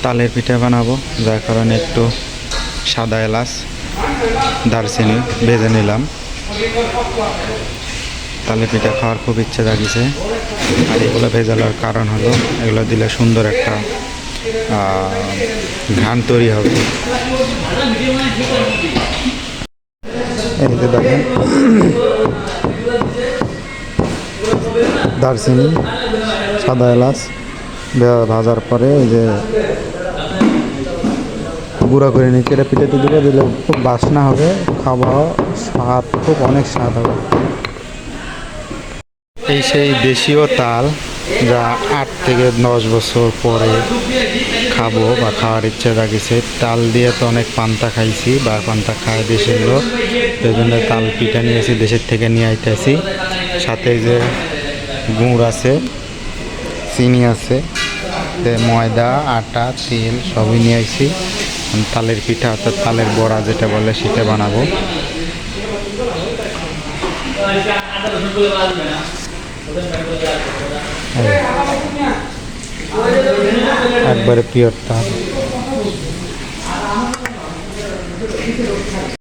তালের পিঠা বানাবো, যার কারণে একটু সাদা এলাচ দারচিনি ভেজে নিলাম। তালের পিঠা খাওয়ার খুব ইচ্ছে জাগিছে। আর এগুলো ভেজানোর কারণ হলো এগুলো দিলে সুন্দর একটা ঘ্রাণ তৈরি হবে। এই যে দেখেন, দারচিনি, সাদা এলাচ ভাজার পরে এই যে গুঁড়া করে নিয়ে কেটে পিঠাতে দিলে খুব বাসনা হবে, খাওয়া স্বাদ খুব অনেক স্বাদ হবে। এই সেই দেশীয় তাল, যা 8 থেকে 10 বছর পরে খাবো বা খাওয়ার ইচ্ছে জাগিছে। তাল দিয়ে তো অনেক পান্তা খাইছি বা পান্তা খায় দেশের লোক, সেই জন্য তাল পিঠা নিয়েছি, দেশের থেকে নিয়ে আইতেছি। সাথে যে গুড় আছে, চিনি আছে, ময়দা, আটা, তেল সবই নিয়ে আইছি। তালের পিঠা অর্থাৎ তালের বড়া যেটা বলে সেটা বানাবো। একবারে পিওর তাল।